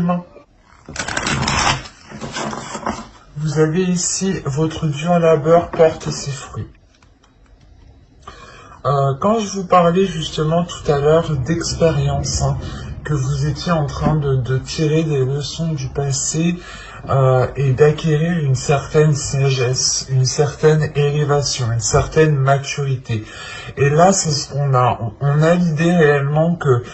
chemin. Vous avez ici votre dur labeur porte ses fruits. Quand je vous parlais justement tout à l'heure d'expérience, que vous étiez en train de tirer des leçons du passé et d'acquérir une certaine sagesse, une certaine élévation, une certaine maturité. Et là, c'est ce qu'on a. On a l'idée réellement que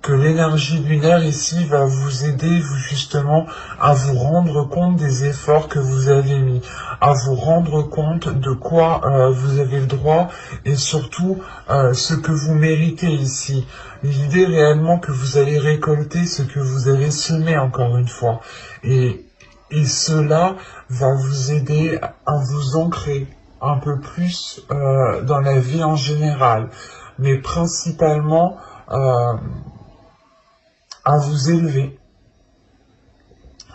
l'énergie lunaire ici va vous aider justement à vous rendre compte des efforts que vous avez mis, à vous rendre compte de quoi vous avez le droit et surtout ce que vous méritez ici. L'idée réellement que vous allez récolter ce que vous avez semé encore une fois. Et cela va vous aider à vous ancrer un peu plus dans la vie en général, mais principalement à vous élever,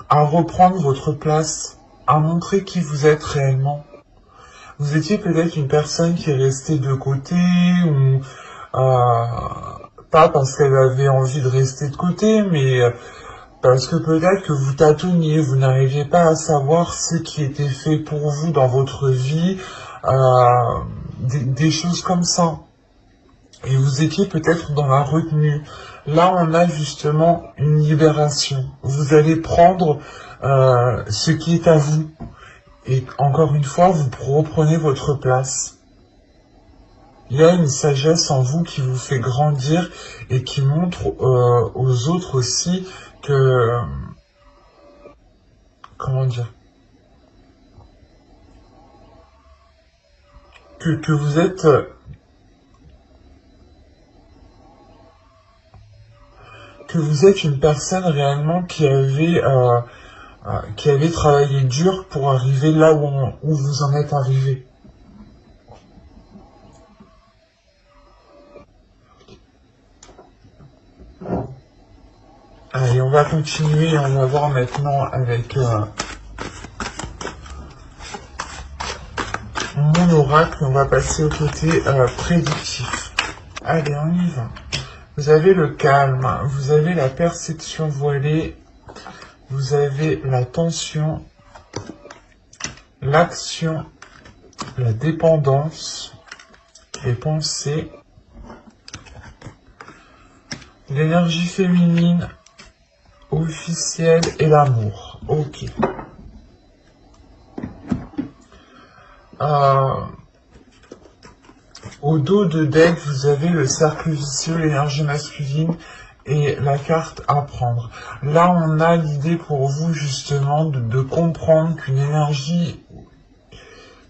à reprendre votre place, à montrer qui vous êtes réellement. Vous étiez peut-être une personne qui est restée de côté, ou pas parce qu'elle avait envie de rester de côté, mais parce que peut-être que vous tâtonniez, vous n'arriviez pas à savoir ce qui était fait pour vous dans votre vie, des choses comme ça. Et vous étiez peut-être dans la retenue. Là, on a justement une libération. Vous allez prendre ce qui est à vous. Et encore une fois, vous reprenez votre place. Il y a une sagesse en vous qui vous fait grandir et qui montre aux autres aussi que... comment dire, que vous êtes... que vous êtes une personne réellement qui avait travaillé dur pour arriver là où vous en êtes arrivé. Allez, on va continuer, on va voir maintenant avec mon oracle, on va passer au côté prédictif. Allez, on y va. Vous avez le calme, vous avez la perception voilée, vous avez la tension, l'action, la dépendance, les pensées, l'énergie féminine, officielle et l'amour. Ok. Au dos de deck, vous avez le cercle vicieux, l'énergie masculine et la carte à prendre. Là, on a l'idée pour vous justement de comprendre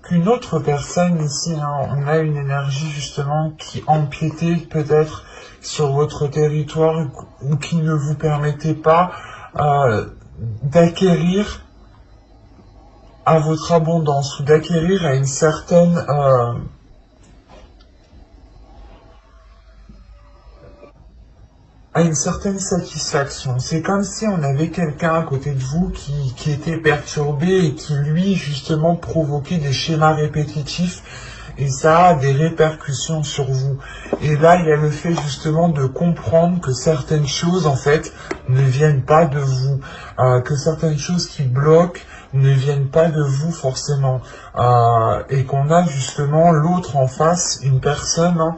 qu'une autre personne ici, on a une énergie justement qui empiétait peut-être sur votre territoire ou qui ne vous permettait pas d'acquérir à votre abondance ou d'acquérir à une certaine satisfaction. C'est comme si on avait quelqu'un à côté de vous qui était perturbé et qui lui justement provoquait des schémas répétitifs et ça a des répercussions sur vous. Et là il y a le fait justement de comprendre que certaines choses en fait ne viennent pas de vous, que certaines choses qui bloquent ne viennent pas de vous forcément, et qu'on a justement l'autre en face, une personne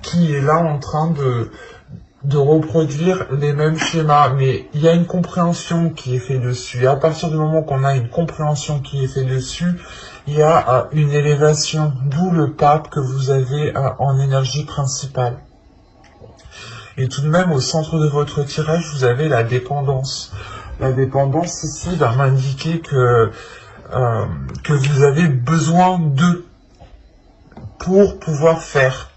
qui est là en train de reproduire les mêmes schémas, mais il y a une compréhension qui est faite dessus. Et à partir du moment qu'on a une compréhension qui est faite dessus, il y a une élévation, d'où le pape que vous avez en énergie principale. Et tout de même, au centre de votre tirage, vous avez la dépendance. La dépendance ici va m'indiquer que vous avez besoin d'eux pour pouvoir faire.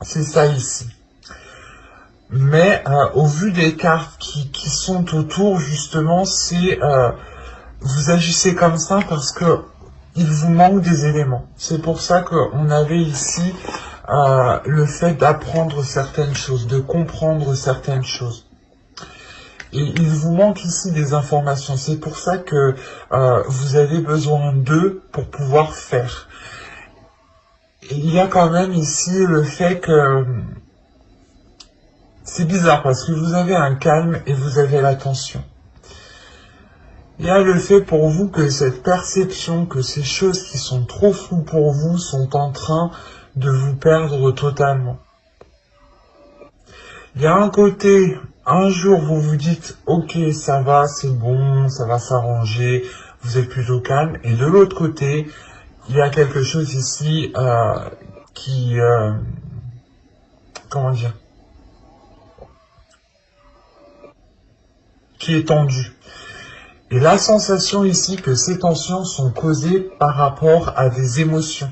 C'est ça ici. Mais au vu des cartes qui sont autour, justement, c'est vous agissez comme ça parce que il vous manque des éléments. C'est pour ça qu'on avait ici le fait d'apprendre certaines choses, de comprendre certaines choses. Et il vous manque ici des informations. C'est pour ça que vous avez besoin d'eux pour pouvoir faire. Et il y a quand même ici le fait que C'est bizarre parce que vous avez un calme et vous avez l'attention. Il y a le fait pour vous que cette perception, que ces choses qui sont trop floues pour vous sont en train de vous perdre totalement. Il y a un côté, un jour vous vous dites ok ça va, c'est bon, ça va s'arranger, vous êtes plutôt calme, et de l'autre côté, il y a quelque chose ici qui, comment dire, qui est tendu. Et la sensation ici que ces tensions sont causées par rapport à des émotions,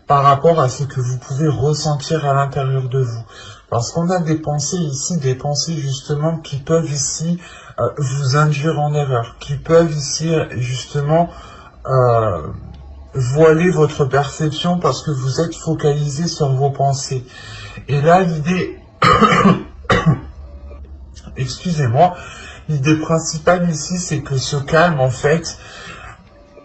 par rapport à ce que vous pouvez ressentir à l'intérieur de vous. Parce qu'on a des pensées ici, des pensées justement qui peuvent ici vous induire en erreur, qui peuvent ici justement voiler votre perception parce que vous êtes focalisé sur vos pensées. Et là, l'idée, excusez-moi, l'idée principale ici, c'est que ce calme, en fait,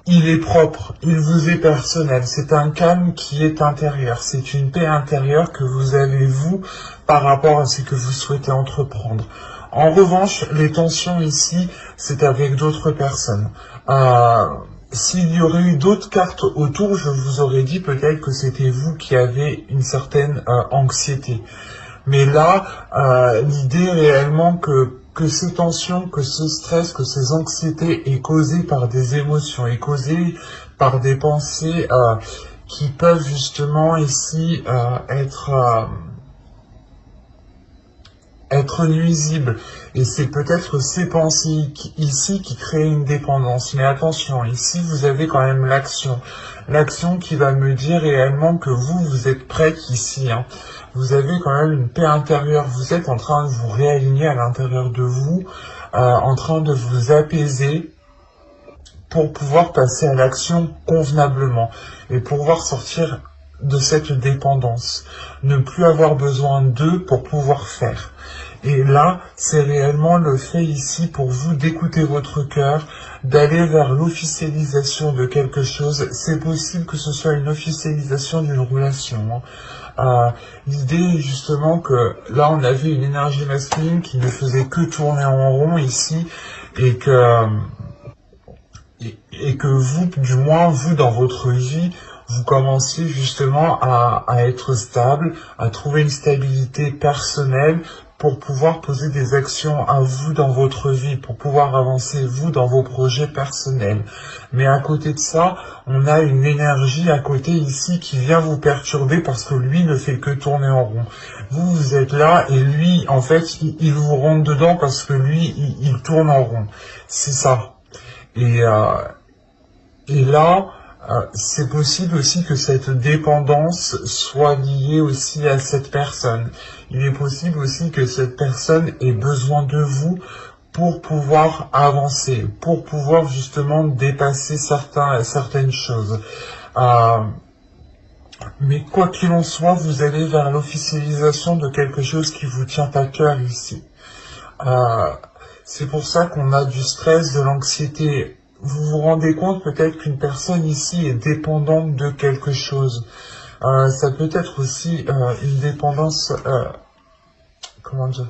il est propre, il vous est personnel. C'est un calme qui est intérieur. C'est une paix intérieure que vous avez, vous, par rapport à ce que vous souhaitez entreprendre. En revanche, les tensions ici, c'est avec d'autres personnes. S'il y aurait eu d'autres cartes autour, je vous aurais dit peut-être que c'était vous qui avez une certaine anxiété. Mais là, l'idée réellement que ces tensions, que ce stress, que ces anxiétés est causé par des émotions, est causé par des pensées qui peuvent justement ici être nuisibles. Et c'est peut-être ces pensées ici qui créent une dépendance. Mais attention, ici vous avez quand même l'action. L'action qui va me dire réellement que vous êtes prête ici. Hein. Vous avez quand même une paix intérieure. Vous êtes en train de vous réaligner à l'intérieur de vous, en train de vous apaiser pour pouvoir passer à l'action convenablement et pouvoir sortir de cette dépendance. Ne plus avoir besoin d'eux pour pouvoir faire. Et là, c'est réellement le fait ici pour vous d'écouter votre cœur, d'aller vers l'officialisation de quelque chose. C'est possible que ce soit une officialisation d'une relation. L'idée est justement que là, on avait une énergie masculine qui ne faisait que tourner en rond ici et que vous, du moins vous dans votre vie, vous commenciez justement à être stable, à trouver une stabilité personnelle pour pouvoir poser des actions à vous dans votre vie, pour pouvoir avancer vous dans vos projets personnels. Mais à côté de ça, on a une énergie à côté ici qui vient vous perturber parce que lui ne fait que tourner en rond. Vous êtes là et lui, en fait, il vous rentre dedans parce que lui, il tourne en rond. C'est ça. Et là, c'est possible aussi que cette dépendance soit liée aussi à cette personne. Il est possible aussi que cette personne ait besoin de vous pour pouvoir avancer, pour pouvoir justement dépasser certaines choses. Mais quoi qu'il en soit, vous allez vers l'officialisation de quelque chose qui vous tient à cœur ici. C'est pour ça qu'on a du stress, de l'anxiété. Vous vous rendez compte peut-être qu'une personne ici est dépendante de quelque chose. Ça peut être aussi une dépendance, comment dire,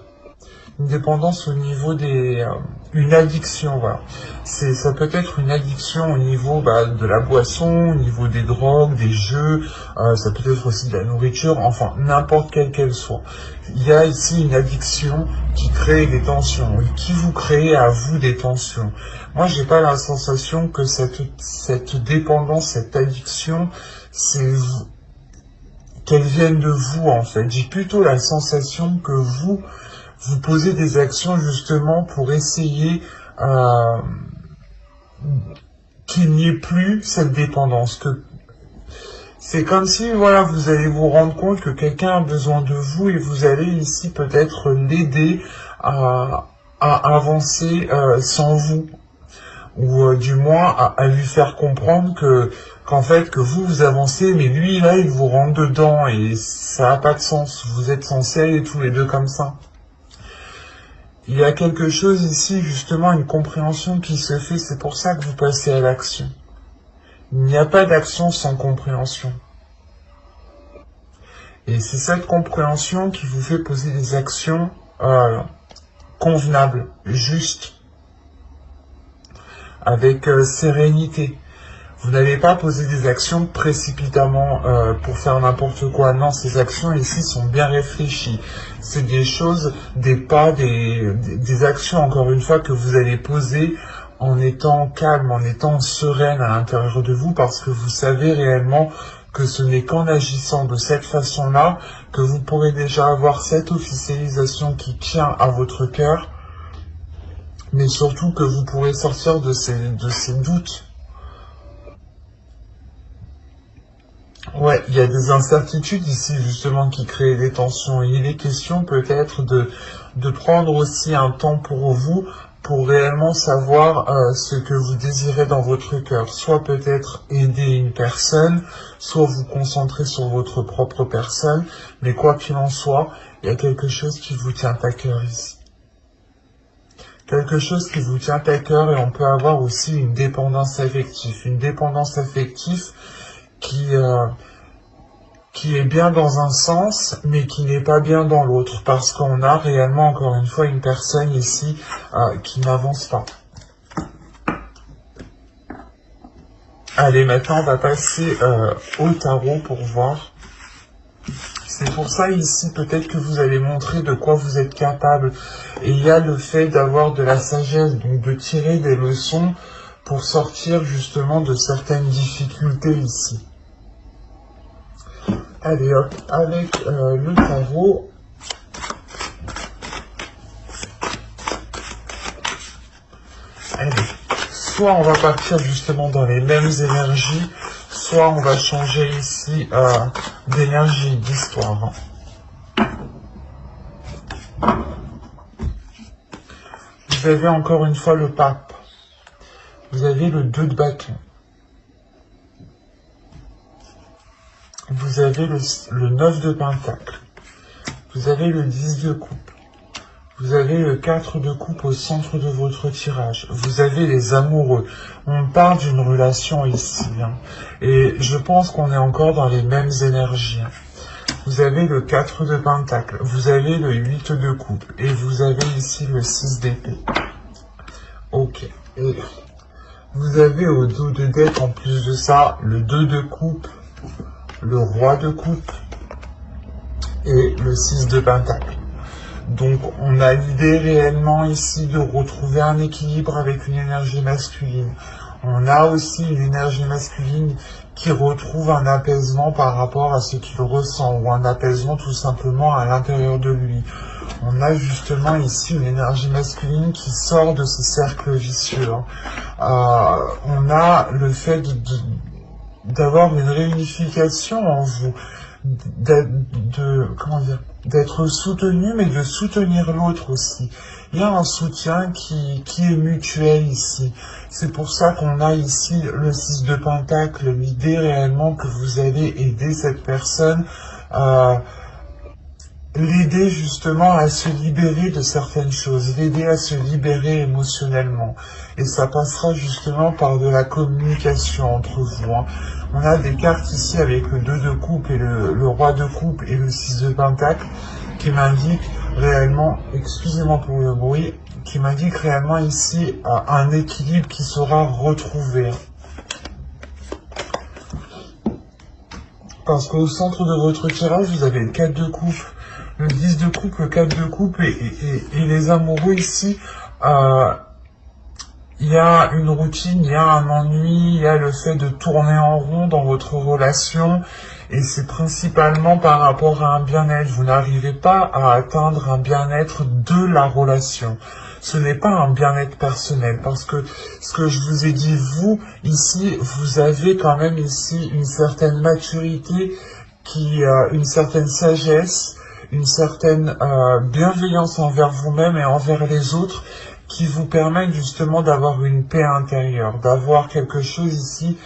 une dépendance au niveau des, une addiction, voilà. Ça peut être une addiction au niveau de la boisson, au niveau des drogues, des jeux, ça peut être aussi de la nourriture, enfin n'importe quelle qu'elle soit. Il y a ici une addiction qui crée des tensions, et qui vous crée à vous des tensions. Moi, j'ai pas la sensation que cette dépendance, cette addiction, qu'elle vienne de vous en fait. J'ai plutôt la sensation que vous posez des actions justement pour essayer qu'il n'y ait plus cette dépendance. C'est comme si, voilà, vous allez vous rendre compte que quelqu'un a besoin de vous et vous allez ici peut-être l'aider à avancer sans vous. Ou du moins à lui faire comprendre qu'en fait, que vous avancez, mais lui, là, il vous rentre dedans et ça n'a pas de sens. Vous êtes censés aller tous les deux comme ça. Il y a quelque chose ici, justement, une compréhension qui se fait, c'est pour ça que vous passez à l'action. Il n'y a pas d'action sans compréhension. Et c'est cette compréhension qui vous fait poser des actions convenables, justes, avec sérénité. Vous n'allez pas poser des actions précipitamment pour faire n'importe quoi. Non, ces actions ici sont bien réfléchies. C'est des choses, des pas, des actions, encore une fois, que vous allez poser en étant calme, en étant sereine à l'intérieur de vous, parce que vous savez réellement que ce n'est qu'en agissant de cette façon-là que vous pourrez déjà avoir cette officialisation qui tient à votre cœur, mais surtout que vous pourrez sortir de ces doutes. Ouais, il y a des incertitudes ici justement qui créent des tensions. Et il est question peut-être de prendre aussi un temps pour vous, pour réellement savoir ce que vous désirez dans votre cœur. Soit peut-être aider une personne, soit vous concentrer sur votre propre personne. Mais quoi qu'il en soit, il y a quelque chose qui vous tient à cœur ici. Quelque chose qui vous tient à cœur, et on peut avoir aussi une dépendance affective. Une dépendance affective qui est bien dans un sens, mais qui n'est pas bien dans l'autre, parce qu'on a réellement, encore une fois, une personne ici qui n'avance pas. Allez, maintenant, on va passer au tarot pour voir. C'est pour ça, ici, peut-être que vous allez montrer de quoi vous êtes capable. Et il y a le fait d'avoir de la sagesse, donc de tirer des leçons pour sortir, justement, de certaines difficultés ici. Allez hop, avec le tarot, allez, soit on va partir justement dans les mêmes énergies, soit on va changer ici d'énergie, d'histoire. Vous avez encore une fois le pape, vous avez le 2 de bâton. Vous avez le 9 de pentacle, vous avez le 10 de coupe, vous avez le 4 de coupe au centre de votre tirage, vous avez les amoureux. On parle d'une relation ici, hein, et je pense qu'on est encore dans les mêmes énergies. Hein. Vous avez le 4 de pentacle, vous avez le 8 de coupe, et vous avez ici le 6 d'épée. Ok, et vous avez au dos de dette, en plus de ça, le 2 de coupe, le roi de coupe et le 6 de pentacle. Donc on a l'idée réellement ici de retrouver un équilibre avec une énergie masculine. On a aussi une énergie masculine qui retrouve un apaisement par rapport à ce qu'il ressent, ou un apaisement tout simplement à l'intérieur de lui. On a justement ici une énergie masculine qui sort de ce cercle vicieux. On a le fait d'avoir une réunification en vous, d'être soutenu, mais de soutenir l'autre aussi. Il y a un soutien qui est mutuel ici. C'est pour ça qu'on a ici le 6 de pentacle, l'idée réellement que vous allez aider cette personne, l'aider justement à se libérer de certaines choses, l'aider à se libérer émotionnellement. Et ça passera justement par de la communication entre vous. Hein. On a des cartes ici avec le 2 de coupe et le roi de coupe et le 6 de pentacle qui m'indiquent réellement, excusez-moi pour le bruit, qui m'indique réellement ici un équilibre qui sera retrouvé. Parce qu'au centre de votre tirage, vous avez le 4 de coupe, le 10 de coupe, le 4 de coupe et les amoureux ici. Il y a une routine, il y a un ennui, il y a le fait de tourner en rond dans votre relation. Et c'est principalement par rapport à un bien-être. Vous n'arrivez pas à atteindre un bien-être de la relation. Ce n'est pas un bien-être personnel. Parce que ce que je vous ai dit, vous, ici, vous avez quand même ici une certaine maturité, une certaine sagesse, une certaine bienveillance envers vous-même et envers les autres, qui vous permettent justement d'avoir une paix intérieure, d'avoir quelque chose ici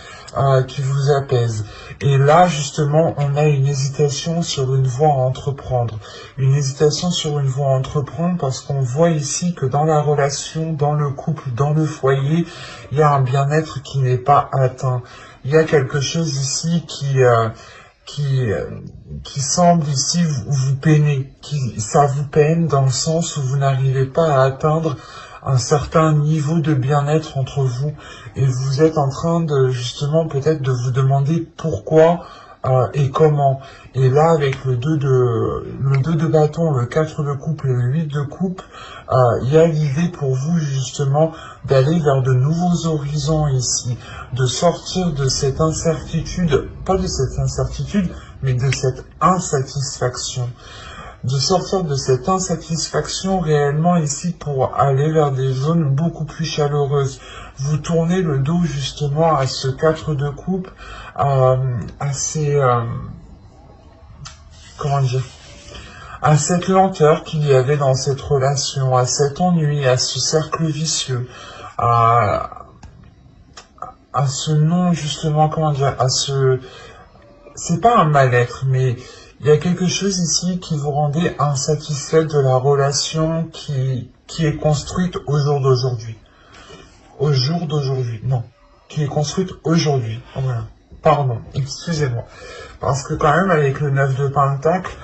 qui vous apaise. Et là, justement, on a une hésitation sur une voie à entreprendre. Une hésitation sur une voie à entreprendre parce qu'on voit ici que dans la relation, dans le couple, dans le foyer, il y a un bien-être qui n'est pas atteint. Il y a quelque chose ici qui semble ici vous peiner, ça vous peine dans le sens où vous n'arrivez pas à atteindre un certain niveau de bien-être entre vous, et vous êtes en train de justement peut-être de vous demander pourquoi et comment. Et là, avec le 2 de bâton, le 4 de coupe et le 8 de coupe, il y a l'idée pour vous justement d'aller vers de nouveaux horizons ici, de sortir de cette incertitude, pas de cette incertitude, mais de cette insatisfaction. De sortir de cette insatisfaction réellement ici pour aller vers des zones beaucoup plus chaleureuses. Vous tournez le dos justement à ce 4 de coupe, à ces... comment dire, à cette lenteur qu'il y avait dans cette relation, à cet ennui, à ce cercle vicieux, à ce non, justement, comment dire, à ce... C'est pas un mal-être, mais il y a quelque chose ici qui vous rendait insatisfait de la relation qui est construite au jour d'aujourd'hui. Au jour d'aujourd'hui, non. Qui est construite aujourd'hui. Voilà. Pardon, excusez-moi. Parce que quand même, avec le 9 de Pentacle,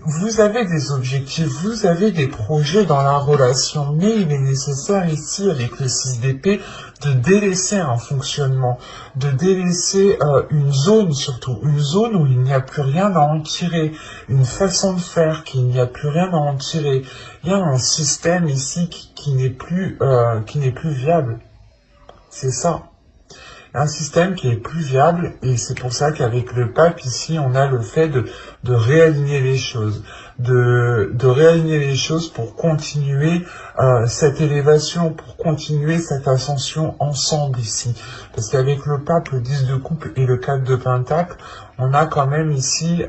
vous avez des objectifs, vous avez des projets dans la relation, mais il est nécessaire ici, avec le 6 d'épée, de délaisser un fonctionnement, de délaisser une zone surtout, une zone où il n'y a plus rien à en tirer, une façon de faire qu'il n'y a plus rien à en tirer. Il y a un système ici qui n'est plus viable. C'est ça. Un système qui est plus viable, et c'est pour ça qu'avec le pape ici, on a le fait de réaligner les choses, de réaligner les choses pour continuer cette élévation, pour continuer cette ascension ensemble ici. Parce qu'avec le pape, le 10 de coupe et le 4 de pentacle, on a quand même ici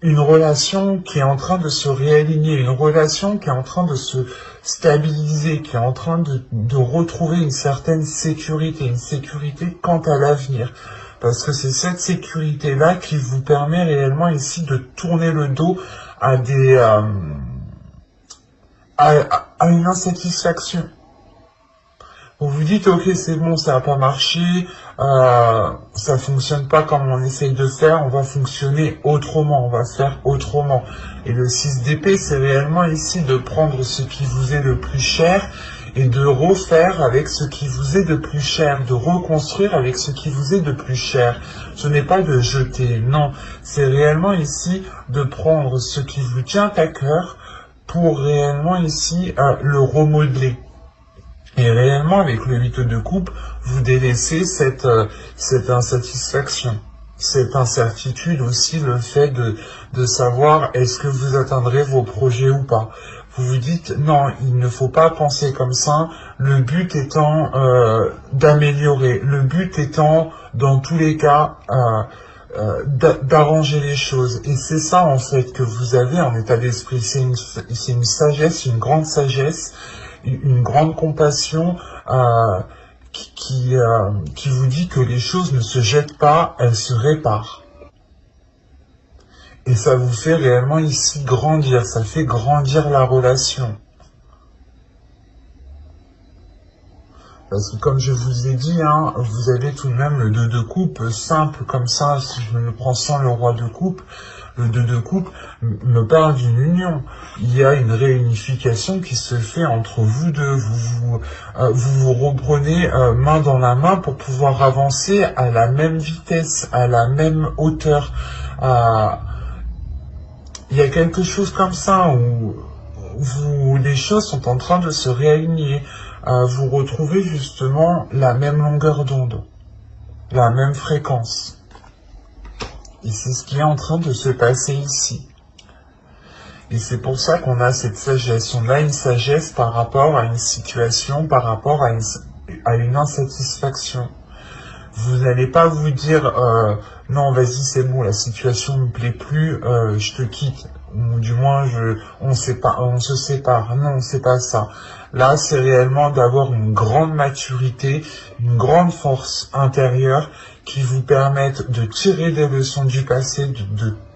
une relation qui est en train de se réaligner, une relation qui est en train de se stabiliser, qui est en train de retrouver une certaine sécurité, une sécurité quant à l'avenir. Parce que c'est cette sécurité-là qui vous permet réellement ici de tourner le dos à à une insatisfaction. Vous vous dites, ok, c'est bon, ça n'a pas marché, ça fonctionne pas comme on essaye de faire, on va fonctionner autrement, on va faire autrement. Et le 6 d'épée, c'est réellement ici de prendre ce qui vous est le plus cher et de refaire avec ce qui vous est de plus cher, de reconstruire avec ce qui vous est de plus cher. Ce n'est pas de jeter, non, c'est réellement ici de prendre ce qui vous tient à cœur pour réellement ici le remodeler. Et réellement, avec le 8 de coupe, vous délaissez cette insatisfaction, cette incertitude aussi, le fait de savoir est-ce que vous atteindrez vos projets ou pas. Vous vous dites, non, il ne faut pas penser comme ça, le but étant d'améliorer, le but étant, dans tous les cas, d'arranger les choses. Et c'est ça, en fait, que vous avez en état d'esprit. C'est une sagesse, une grande sagesse, une grande compassion qui vous dit que les choses ne se jettent pas, elles se réparent. Et ça vous fait réellement ici grandir, ça fait grandir la relation. Parce que comme je vous ai dit, hein, vous avez tout de même le 2 de coupe, simple comme ça, si je me le prends sans le roi de coupe, le 2 de coupe me parle d'une union. Il y a une réunification qui se fait entre vous deux. Vous reprenez main dans la main pour pouvoir avancer à la même vitesse, à la même hauteur. Il y a quelque chose comme ça où les choses sont en train de se réaligner. Vous retrouvez justement la même longueur d'onde, la même fréquence. Et c'est ce qui est en train de se passer ici. Et c'est pour ça qu'on a cette sagesse. On a une sagesse par rapport à une situation, par rapport à une insatisfaction. Vous n'allez pas vous dire non, vas-y, c'est bon, la situation ne me plaît plus, je te quitte. Ou du moins, on se sépare. Non, c'est pas ça. Là, c'est réellement d'avoir une grande maturité, une grande force intérieure qui vous permettent de tirer des leçons du passé,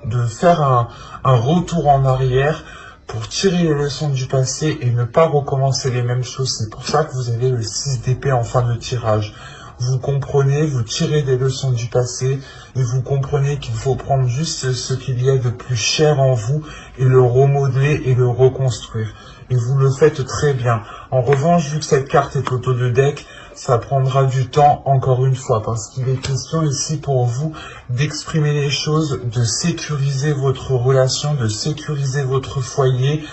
de faire un retour en arrière pour tirer les leçons du passé et ne pas recommencer les mêmes choses. C'est pour ça que vous avez le 6 d'épée en fin de tirage. vous comprenez, vous tirez des leçons du passé et vous comprenez qu'il faut prendre juste ce qu'il y a de plus cher en vous et le remodeler et le reconstruire. Et vous le faites très bien. En revanche, vu que cette carte est auto de deck, ça prendra du temps, encore une fois, parce qu'il est question ici pour vous d'exprimer les choses, de sécuriser votre relation, de sécuriser votre foyer,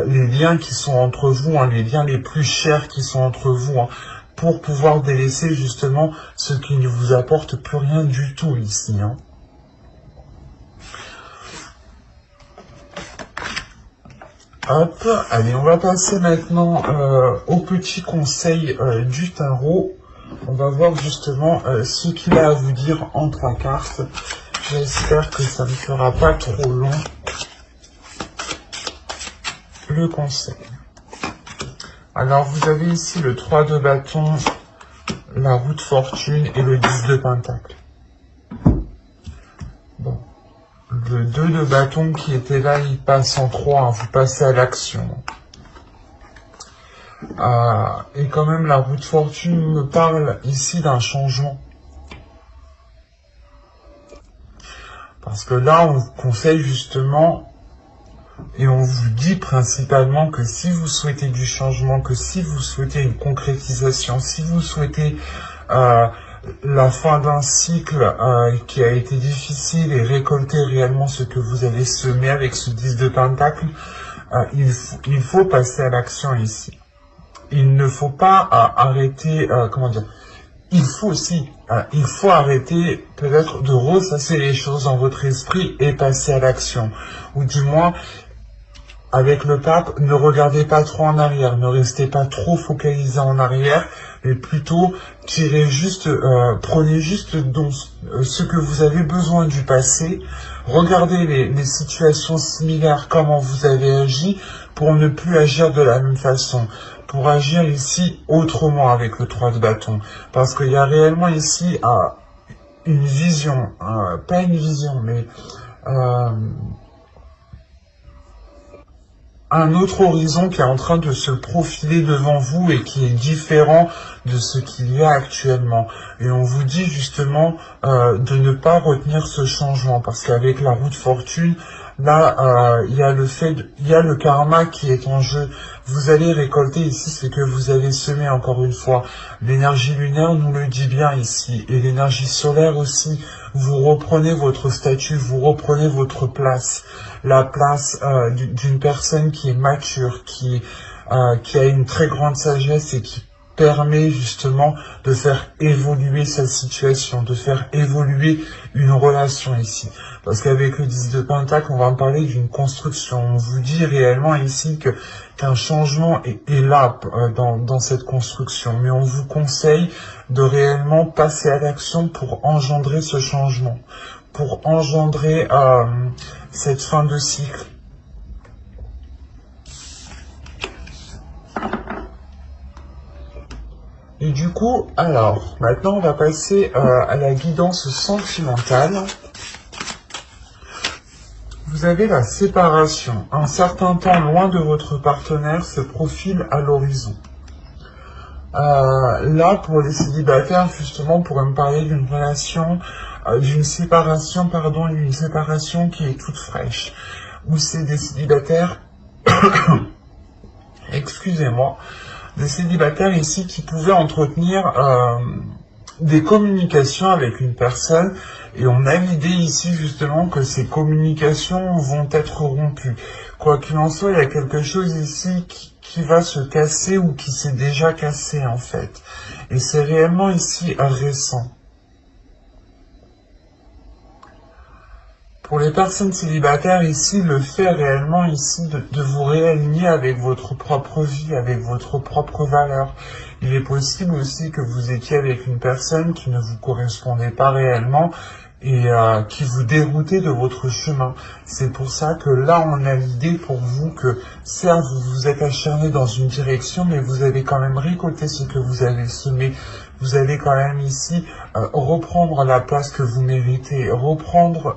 les liens qui sont entre vous, hein, les liens les plus chers qui sont entre vous, hein, pour pouvoir délaisser justement ce qui ne vous apporte plus rien du tout ici. Hein. Hop, allez, on va passer maintenant au petit conseil du tarot. On va voir justement ce qu'il a à vous dire en 3 cartes. J'espère que ça ne fera pas trop long. Le conseil. Alors, vous avez ici le 3 de bâton, la roue de fortune et le 10 de pentacle. Bon. Le 2 de bâton qui était là, il passe en 3, hein, vous passez à l'action. Et quand même, la roue de fortune me parle ici d'un changement. Parce que là, on vous conseille justement, et on vous dit principalement que si vous souhaitez du changement, que si vous souhaitez une concrétisation, si vous souhaitez la fin d'un cycle qui a été difficile et récolter réellement ce que vous avez semé avec ce 10 de pentacle, il faut passer à l'action ici. Il ne faut pas arrêter, comment dire, il faut arrêter peut-être de ressasser les choses dans votre esprit et passer à l'action. Ou du moins, avec le pape, ne regardez pas trop en arrière, ne restez pas trop focalisé en arrière, mais plutôt tirez juste, prenez juste donc ce que vous avez besoin du passé, regardez les situations similaires, comment vous avez agi, pour ne plus agir de la même façon, pour agir ici autrement avec le 3 de bâton, parce qu'il y a réellement ici une vision, pas une vision, mais un autre horizon qui est en train de se profiler devant vous et qui est différent de ce qu'il y a actuellement. Et on vous dit justement de ne pas retenir ce changement, parce qu'avec la roue de fortune, là, il y a le karma qui est en jeu. Vous allez récolter ici ce que vous avez semé, encore une fois. L'énergie lunaire nous le dit bien ici, et l'énergie solaire aussi. Vous reprenez votre statut, vous reprenez votre place, la place d'une personne qui est mature, qui a une très grande sagesse et qui permet justement de faire évoluer sa situation, de faire évoluer une relation ici. Parce qu'avec le 10 de pentacle, on va parler d'une construction. On vous dit réellement ici qu'un changement est là dans cette construction. Mais on vous conseille de réellement passer à l'action pour engendrer ce changement, pour engendrer cette fin de cycle. Et du coup, alors, maintenant on va passer à la guidance sentimentale. Vous avez la séparation. Un certain temps loin de votre partenaire se profile à l'horizon. Là, pour les célibataires, justement, on pourrait me parler d'une relation, d'une séparation qui est toute fraîche. Où c'est des célibataires, excusez-moi, des célibataires ici qui pouvaient entretenir des communications avec une personne, et on a l'idée ici justement que ces communications vont être rompues. Quoi qu'il en soit, il y a quelque chose ici qui va se casser ou qui s'est déjà cassé en fait. Et c'est réellement ici récent. Pour les personnes célibataires ici, le fait réellement ici de vous réaligner avec votre propre vie, avec votre propre valeur. Il est possible aussi que vous étiez avec une personne qui ne vous correspondait pas réellement et qui vous déroutait de votre chemin. C'est pour ça que là, on a l'idée pour vous que, certes, vous vous êtes acharné dans une direction, mais vous avez quand même récolté ce que vous avez semé. Vous allez quand même ici reprendre la place que vous méritez, reprendre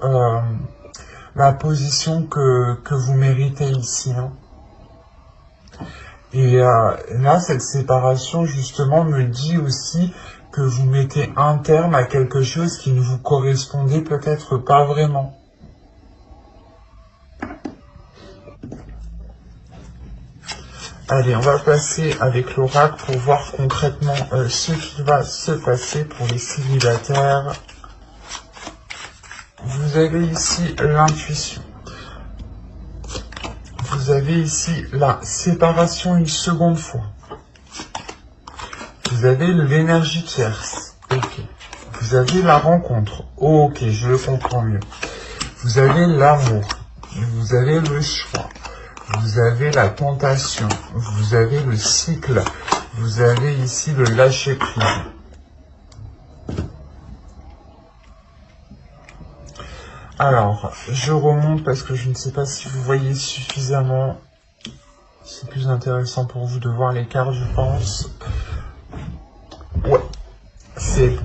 la position que vous méritez ici. Hein. Et là, cette séparation, justement, me dit aussi que vous mettez un terme à quelque chose qui ne vous correspondait peut-être pas vraiment. Allez, on va passer avec l'oracle pour voir concrètement ce qui va se passer pour les célibataires. Vous avez ici l'intuition. Vous avez ici la séparation une seconde fois. Vous avez l'énergie tierce. Ok. Vous avez la rencontre. Ok, je le comprends mieux. Vous avez l'amour. Vous avez le choix. Vous avez la tentation, vous avez le cycle, vous avez ici le lâcher-prise. Alors, je remonte parce que je ne sais pas si vous voyez suffisamment. C'est plus intéressant pour vous de voir les cartes, je pense. Ouais, c'est bon.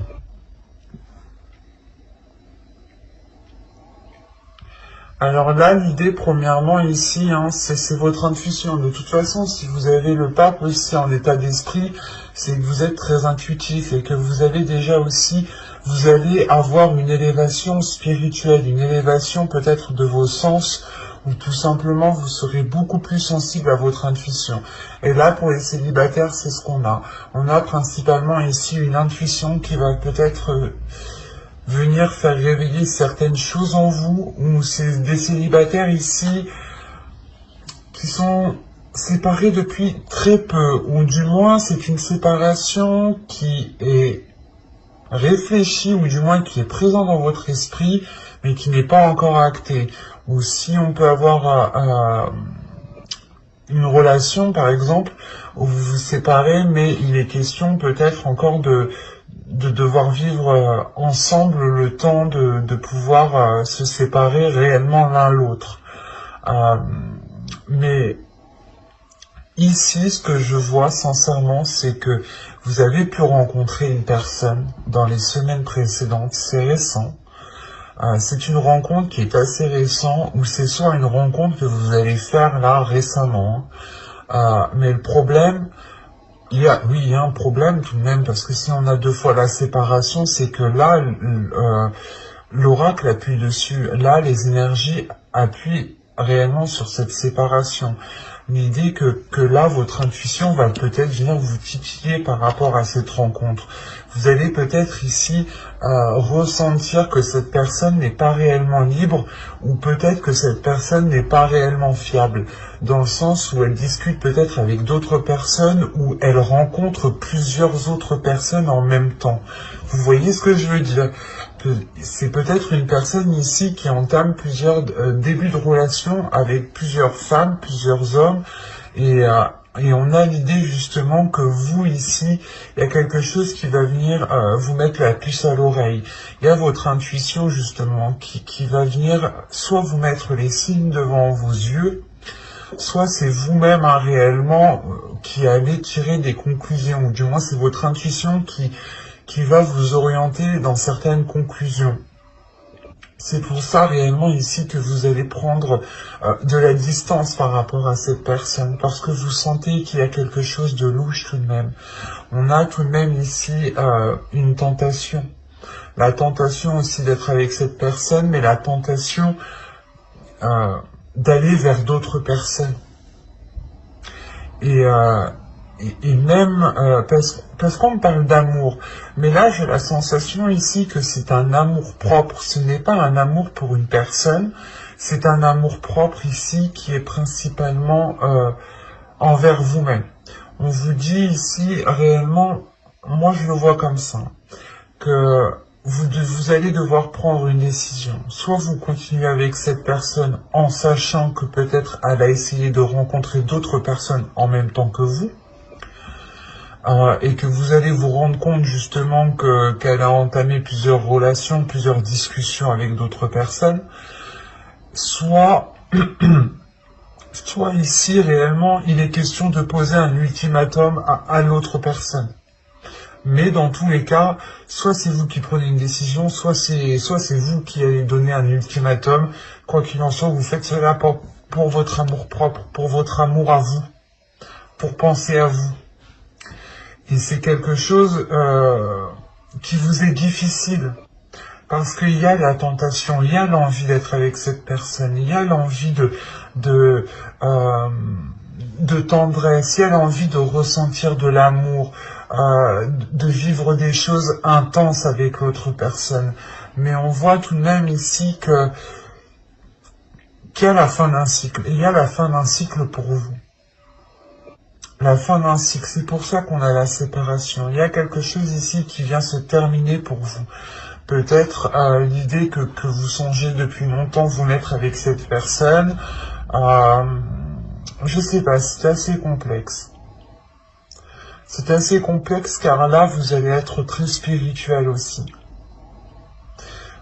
Alors là, l'idée, premièrement, ici, c'est votre intuition. De toute façon, si vous avez le pape aussi en état d'esprit, c'est que vous êtes très intuitif et que vous avez déjà aussi, vous allez avoir une élévation spirituelle, une élévation peut-être de vos sens, ou tout simplement, vous serez beaucoup plus sensible à votre intuition. Et là, pour les célibataires, c'est ce qu'on a. On a principalement ici une intuition qui va peut-être venir faire réveiller certaines choses en vous, ou c'est des célibataires ici qui sont séparés depuis très peu, ou du moins c'est une séparation qui est réfléchie, ou du moins qui est présente dans votre esprit, mais qui n'est pas encore actée. Ou si on peut avoir une relation, par exemple, où vous vous séparez, mais il est question peut-être encore de devoir vivre ensemble le temps de pouvoir se séparer réellement l'un l'autre. Mais ici, ce que je vois sincèrement, c'est que vous avez pu rencontrer une personne dans les semaines précédentes, c'est récent. C'est une rencontre qui est assez récente, ou c'est soit une rencontre que vous allez faire là récemment. Mais le problème, il y a un problème tout de même, parce que si on a deux fois la séparation, c'est que là, l'oracle appuie dessus. Là, les énergies appuient réellement sur cette séparation. L'idée que là, votre intuition va peut-être venir vous titiller par rapport à cette rencontre. Vous allez peut-être ici ressentir que cette personne n'est pas réellement libre, ou peut-être que cette personne n'est pas réellement fiable, dans le sens où elle discute peut-être avec d'autres personnes, ou elle rencontre plusieurs autres personnes en même temps. Vous voyez ce que je veux dire? C'est peut-être une personne ici qui entame plusieurs débuts de relation avec plusieurs femmes, plusieurs hommes, et on a l'idée justement que vous ici, il y a quelque chose qui va venir vous mettre la puce à l'oreille. Il y a votre intuition justement qui va venir soit vous mettre les signes devant vos yeux, soit c'est vous-même réellement qui allez tirer des conclusions, ou du moins c'est votre intuition qui va vous orienter dans certaines conclusions. C'est pour ça réellement ici que vous allez prendre de la distance par rapport à cette personne, parce que vous sentez qu'il y a quelque chose de louche tout de même. On a tout de même ici une tentation. La tentation aussi d'être avec cette personne, mais la tentation d'aller vers d'autres personnes. Et même parce qu'on me parle d'amour, mais là j'ai la sensation ici que c'est un amour propre. Ce n'est pas un amour pour une personne, c'est un amour propre ici qui est principalement envers vous-même. On vous dit ici réellement, moi je le vois comme ça, que vous allez devoir prendre une décision. Soit vous continuez avec cette personne en sachant que peut-être elle a essayé de rencontrer d'autres personnes en même temps que vous, et que vous allez vous rendre compte justement qu'elle a entamé plusieurs relations, plusieurs discussions avec d'autres personnes, soit ici réellement il est question de poser un ultimatum à l'autre personne. Mais dans tous les cas, soit c'est vous qui prenez une décision, soit c'est vous qui allez donner un ultimatum. Quoi qu'il en soit, vous faites cela pour votre amour propre, pour votre amour à vous, pour penser à vous. Et c'est quelque chose qui vous est difficile. Parce qu'il y a la tentation, il y a l'envie d'être avec cette personne, il y a l'envie de, de tendresse, il y a l'envie de ressentir de l'amour, de vivre des choses intenses avec l'autre personne. Mais on voit tout de même ici qu'il y a la fin d'un cycle. Il y a la fin d'un cycle pour vous. La fin d'un cycle, c'est pour ça qu'on a la séparation. Il y a quelque chose ici qui vient se terminer pour vous. Peut-être l'idée que vous songez depuis longtemps vous mettre avec cette personne. Je sais pas, c'est assez complexe. C'est assez complexe car là, vous allez être très spirituel aussi.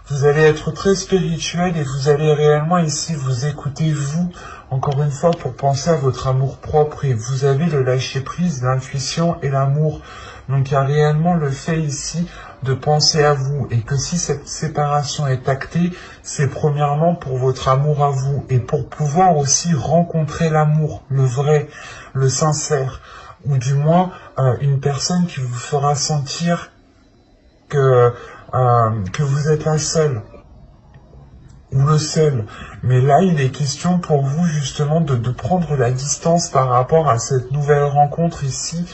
Vous allez être très spirituel et vous allez réellement ici vous écouter, vous, encore une fois, pour penser à votre amour propre. Et vous avez le lâcher-prise, l'intuition et l'amour. Donc il y a réellement le fait ici de penser à vous. Et que si cette séparation est actée, c'est premièrement pour votre amour à vous. Et pour pouvoir aussi rencontrer l'amour, le vrai, le sincère. Ou du moins, une personne qui vous fera sentir que vous êtes la seule ou le seul. Mais là, il est question pour vous justement de prendre la distance par rapport à cette nouvelle rencontre ici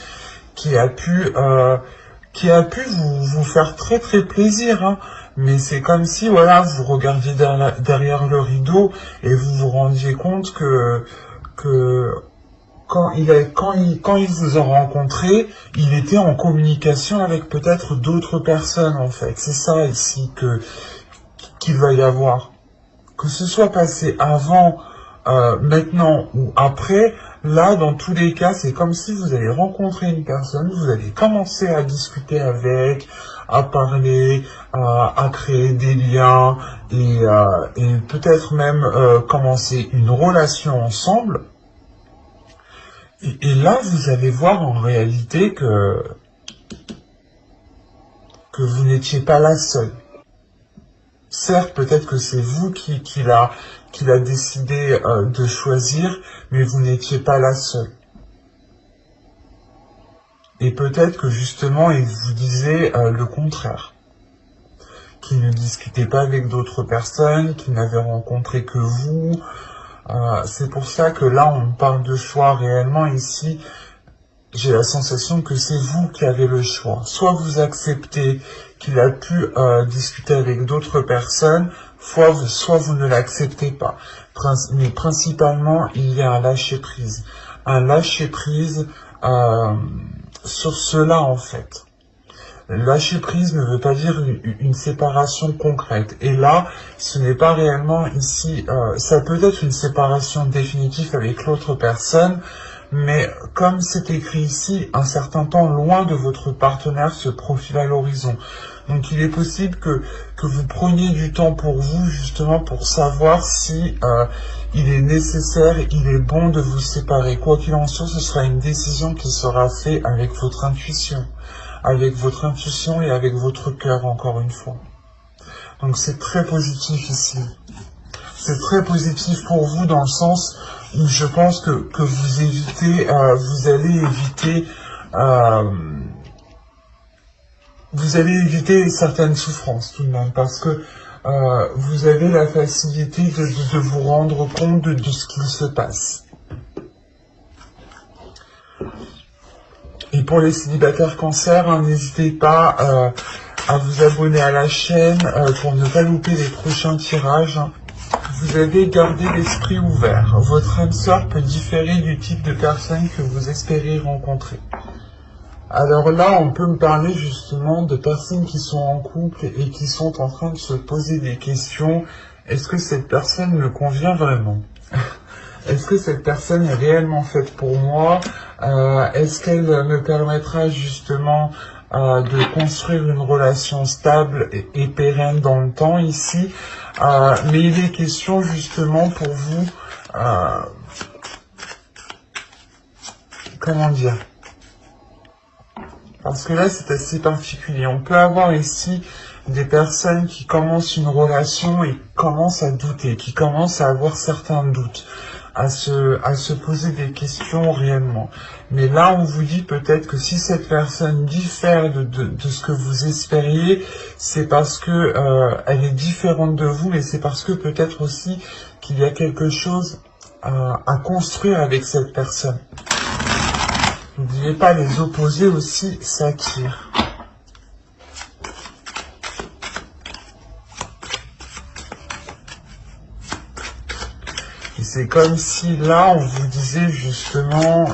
qui a pu vous faire très très plaisir. Hein. Mais c'est comme si voilà, vous regardiez derrière le rideau et vous vous rendiez compte que quand il vous a rencontré, il était en communication avec peut-être d'autres personnes en fait. C'est ça ici qu'il va y avoir. Que ce soit passé avant, maintenant ou après, là dans tous les cas, c'est comme si vous allez rencontrer une personne, vous allez commencer à discuter avec, à parler, à créer des liens et peut-être même commencer une relation ensemble. Et là, vous allez voir en réalité que vous n'étiez pas la seule. Certes, peut-être que c'est vous qui l'a décidé de choisir, mais vous n'étiez pas la seule. Et peut-être que justement, il vous disait le contraire. Qu'il ne discutait pas avec d'autres personnes, qu'il n'avait rencontré que vous. C'est pour ça que là, on parle de choix réellement ici. J'ai la sensation que c'est vous qui avez le choix. Soit vous acceptez qu'il a pu discuter avec d'autres personnes, soit vous ne l'acceptez pas. Mais principalement, il y a un lâcher-prise. Un lâcher-prise sur cela, en fait. Lâcher prise ne veut pas dire une séparation concrète. Et là, ce n'est pas réellement ici, ça peut être une séparation définitive avec l'autre personne, mais comme c'est écrit ici, un certain temps loin de votre partenaire se profile à l'horizon. Donc il est possible que vous preniez du temps pour vous, justement pour savoir si il est nécessaire, il est bon de vous séparer. Quoi qu'il en soit, ce sera une décision qui sera faite avec votre intuition. Avec votre intuition et avec votre cœur, encore une fois. Donc c'est très positif ici. C'est très positif pour vous dans le sens où je pense que vous évitez, vous allez éviter certaines souffrances tout de même, parce que vous avez la facilité de vous rendre compte de ce qu'il se passe. Et pour les célibataires cancer, hein, n'hésitez pas à vous abonner à la chaîne pour ne pas louper les prochains tirages. Vous avez gardé l'esprit ouvert. Votre âme sœur peut différer du type de personne que vous espérez rencontrer. Alors là, on peut me parler justement de personnes qui sont en couple et qui sont en train de se poser des questions. Est-ce que cette personne me convient vraiment ? Est-ce que cette personne est réellement faite pour moi ? Est-ce qu'elle me permettra justement de construire une relation stable et pérenne dans le temps ici ? Mais il est question justement pour vous, comment dire ? Parce que là c'est assez particulier. On peut avoir ici des personnes qui commencent une relation et commencent à douter, qui commencent à avoir certains doutes. à se poser des questions réellement. Mais là, on vous dit peut-être que si cette personne diffère de ce que vous espériez, c'est parce que elle est différente de vous, mais c'est parce que peut-être aussi qu'il y a quelque chose à construire avec cette personne. N'oubliez pas, les opposés aussi s'attirent. Et c'est comme si là, on vous disait justement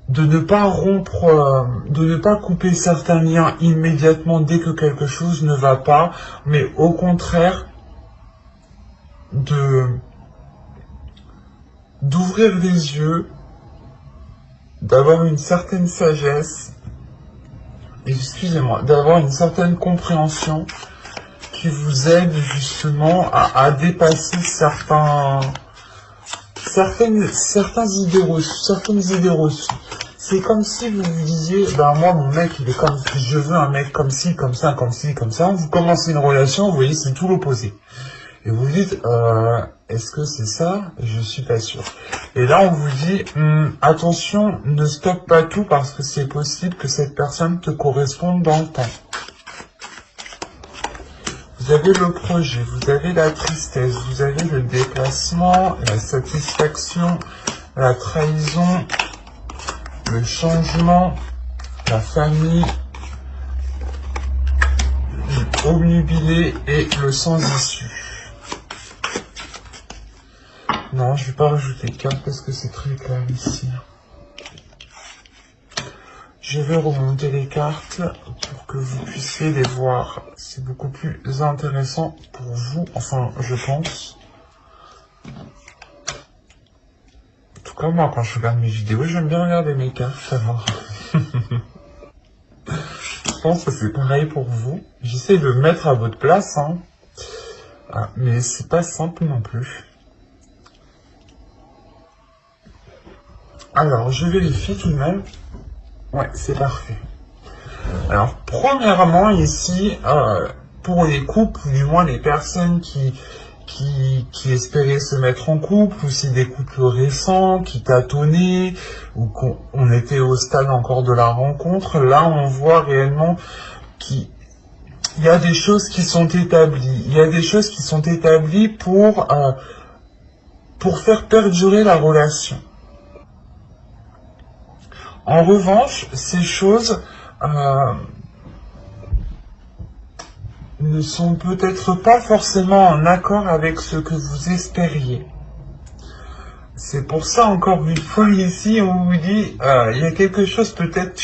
de ne pas rompre, de ne pas couper certains liens immédiatement dès que quelque chose ne va pas, mais au contraire, d'ouvrir les yeux, d'avoir une certaine sagesse, excusez-moi, d'avoir une certaine compréhension qui vous aide justement à dépasser certaines idées reçues. C'est comme si vous vous disiez, ben moi mon mec il est comme, je veux un mec comme ci, comme ça, comme ci, comme ça. Vous commencez une relation, vous voyez c'est tout l'opposé. Et vous vous dites, est-ce que c'est ça? Je suis pas sûr. Et là, on vous dit, attention, ne stoppe pas tout parce que c'est possible que cette personne te corresponde dans le temps. Vous avez le projet, vous avez la tristesse, vous avez le déplacement, la satisfaction, la trahison, le changement, la famille, obnubilé et le sans issue. Non, je vais pas rajouter de cartes parce que c'est très clair ici. Je vais remonter les cartes pour que vous puissiez les voir. C'est beaucoup plus intéressant pour vous, enfin, je pense. En tout cas, moi, quand je regarde mes vidéos, j'aime bien regarder mes cartes, alors. Je pense que c'est pareil pour vous. J'essaie de me mettre à votre place, hein. Ah, mais c'est pas simple non plus. Alors, je vérifie tout de même. Ouais, c'est parfait. Alors, premièrement, ici, pour les couples, ou du moins les personnes qui espéraient se mettre en couple, ou si des couples récents, qui tâtonnaient, ou qu'on était au stade encore de la rencontre, là, on voit réellement qu'il y a des choses qui sont établies. Il y a des choses qui sont établies pour faire perdurer la relation. En revanche, ces choses ne sont peut-être pas forcément en accord avec ce que vous espériez. C'est pour ça, encore une fois, ici, on vous dit, il y a quelque chose, peut-être,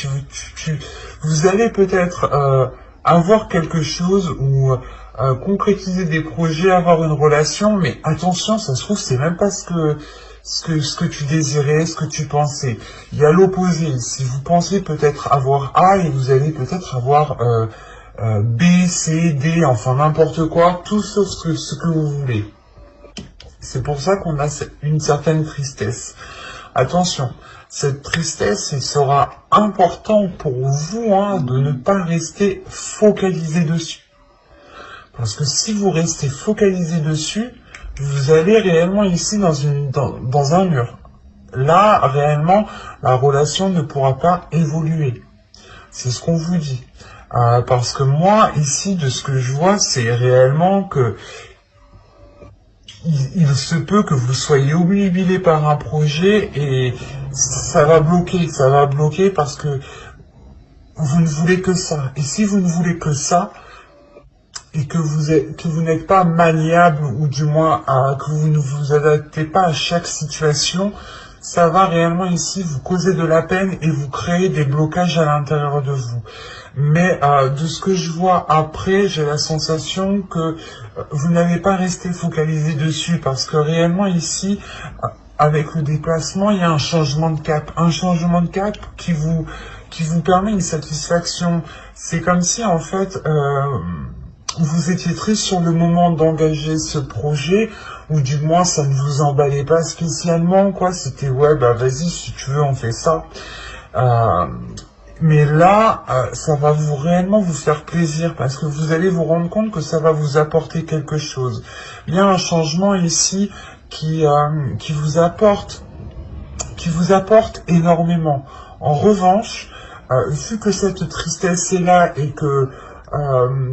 vous allez peut-être avoir quelque chose ou concrétiser des projets, avoir une relation, mais attention, ça se trouve, c'est même pas ce que tu désirais, ce que tu pensais. Il y a l'opposé. Si vous pensez peut-être avoir A et vous allez peut-être avoir B, C, D, enfin n'importe quoi, tout sauf ce que vous voulez. C'est pour ça qu'on a une certaine tristesse. Attention, cette tristesse, il sera important pour vous de ne pas rester focalisé dessus. Parce que si vous restez focalisé dessus, vous allez réellement ici dans un mur. Là, réellement, la relation ne pourra pas évoluer. C'est ce qu'on vous dit. Parce que moi, ici, de ce que je vois, c'est réellement que il se peut que vous soyez obnubilé par un projet et ça va bloquer parce que vous ne voulez que ça. Et si vous ne voulez que ça, et que vous n'êtes pas maniable, ou du moins que vous ne vous adaptez pas à chaque situation, ça va réellement ici vous causer de la peine et vous créer des blocages à l'intérieur de vous. Mais de ce que je vois après, j'ai la sensation que vous n'avez pas resté focalisé dessus, parce que réellement ici, avec le déplacement, il y a un changement de cap. Un changement de cap qui vous permet une satisfaction. C'est comme si en fait... vous étiez triste sur le moment d'engager ce projet, ou du moins ça ne vous emballait pas spécialement, quoi. C'était ouais, bah vas-y, si tu veux, on fait ça. Mais là, ça va réellement vous faire plaisir, parce que vous allez vous rendre compte que ça va vous apporter quelque chose. Il y a un changement ici qui vous apporte énormément. En revanche, vu que cette tristesse est là et que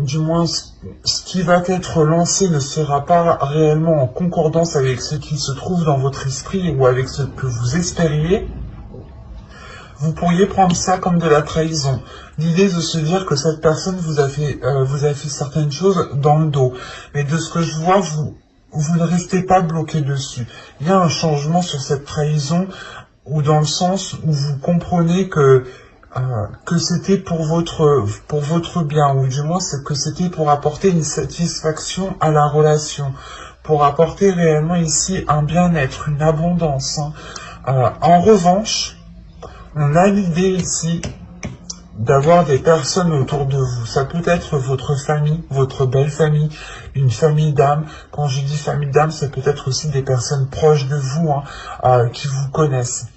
du moins ce qui va être lancé ne sera pas réellement en concordance avec ce qui se trouve dans votre esprit ou avec ce que vous espériez, vous pourriez prendre ça comme de la trahison. L'idée de se dire que cette personne vous a fait certaines choses dans le dos. Mais de ce que je vois, vous ne restez pas bloqué dessus. Il y a un changement sur cette trahison, ou dans le sens où vous comprenez que c'était pour votre bien, ou du moins c'est que c'était pour apporter une satisfaction à la relation, pour apporter réellement ici un bien-être, une abondance. En revanche, on a l'idée ici d'avoir des personnes autour de vous. Ça peut être votre famille, votre belle famille, une famille d'âme. Quand je dis famille d'âme, c'est peut-être aussi des personnes proches de vous, qui vous connaissent.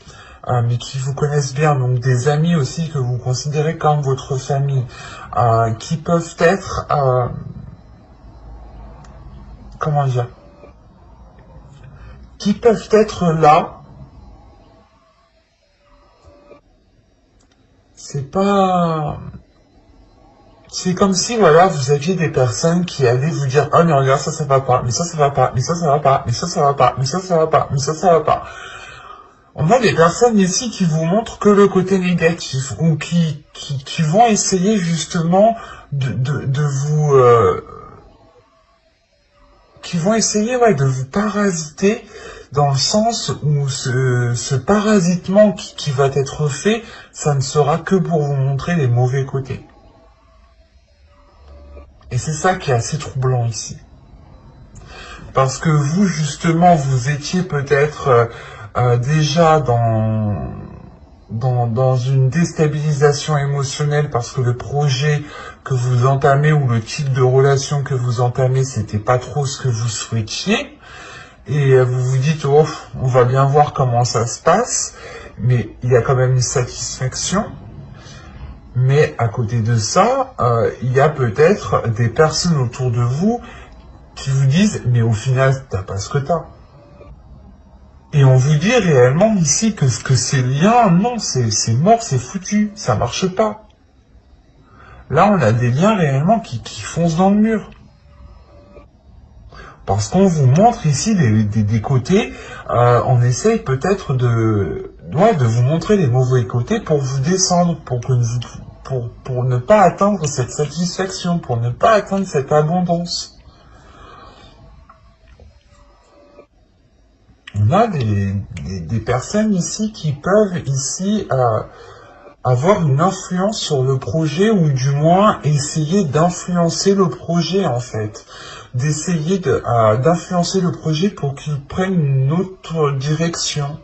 Mais qui vous connaissent bien, donc des amis aussi que vous considérez comme votre famille, qui peuvent être, comment dire, qui peuvent être là. C'est comme si, voilà, vous aviez des personnes qui allaient vous dire, oh mais regarde, ça va pas, mais ça va pas, mais ça va pas, mais ça va pas, mais ça va pas, mais ça va pas. On a des personnes ici qui vous montrent que le côté négatif, ou qui vont essayer justement de vous... qui vont essayer de vous parasiter, dans le sens où ce parasitement qui va être fait, ça ne sera que pour vous montrer les mauvais côtés. Et c'est ça qui est assez troublant ici. Parce que vous, justement, vous étiez peut-être déjà dans une déstabilisation émotionnelle parce que le projet que vous entamez ou le type de relation que vous entamez, c'était pas trop ce que vous souhaitiez. Et vous vous dites, oh, on va bien voir comment ça se passe, mais il y a quand même une satisfaction. Mais à côté de ça, il y a peut-être des personnes autour de vous qui vous disent, mais au final, t'as pas ce que t'as. Et on vous dit réellement ici que ces liens, non, c'est mort, c'est foutu, ça marche pas. Là, on a des liens réellement qui foncent dans le mur. Parce qu'on vous montre ici des côtés, on essaye peut-être de vous montrer les mauvais côtés pour vous descendre, pour ne pas atteindre cette satisfaction, pour ne pas atteindre cette abondance. On a des personnes ici qui peuvent ici avoir une influence sur le projet, ou du moins essayer d'influencer le projet en fait. D'essayer d'influencer le projet pour qu'il prenne une autre direction.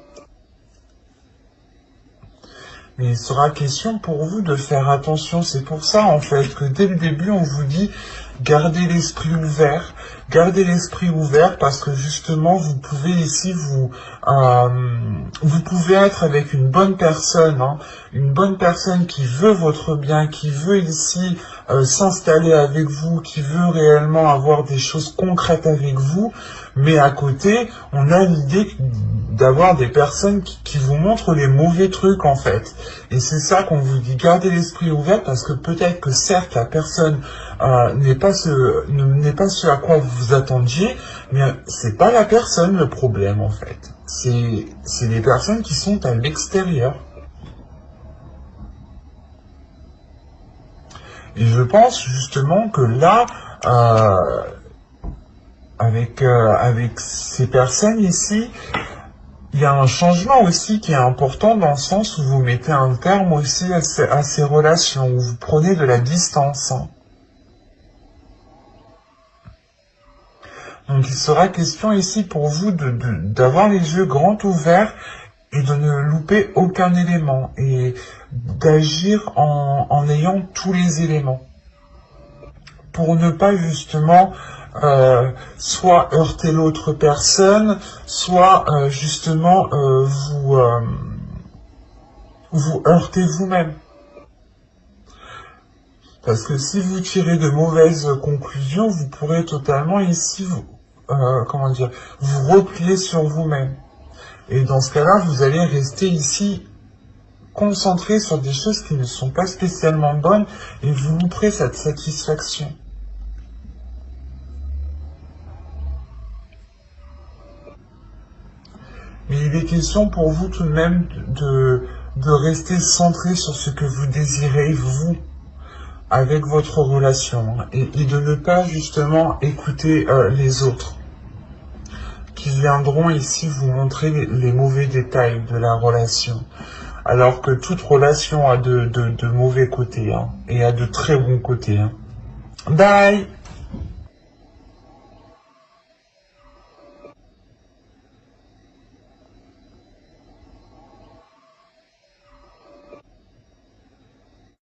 Mais il sera question pour vous de faire attention. C'est pour ça en fait que dès le début on vous dit gardez l'esprit ouvert. Gardez l'esprit ouvert parce que justement vous pouvez ici vous pouvez être avec une bonne personne, une bonne personne qui veut votre bien, qui veut ici s'installer avec vous, qui veut réellement avoir des choses concrètes avec vous, mais à côté on a l'idée d'avoir des personnes qui vous montrent les mauvais trucs en fait. Et c'est ça qu'on vous dit, gardez l'esprit ouvert parce que peut-être que certes la personne n'est pas ce à quoi vous vous attendiez, mais c'est pas la personne le problème en fait. C'est les personnes qui sont à l'extérieur. Et je pense justement que là, avec ces personnes ici, il y a un changement aussi qui est important dans le sens où vous mettez un terme aussi à ces relations, où vous prenez de la distance. Donc il sera question ici pour vous d'avoir les yeux grands ouverts et de ne louper aucun élément et d'agir en ayant tous les éléments. Pour ne pas justement soit heurter l'autre personne, soit justement vous heurter vous-même. Parce que si vous tirez de mauvaises conclusions, vous pourrez totalement ici comment dire, vous replier sur vous-même. Et dans ce cas-là, vous allez rester ici concentré sur des choses qui ne sont pas spécialement bonnes et vous louperez cette satisfaction. Mais il est question pour vous tout de même de rester centré sur ce que vous désirez, vous, avec votre relation, et de ne pas justement écouter les autres, qui viendront ici vous montrer les mauvais détails de la relation. Alors que toute relation a de mauvais côtés, hein, et a de très bons côtés. Hein. Bye!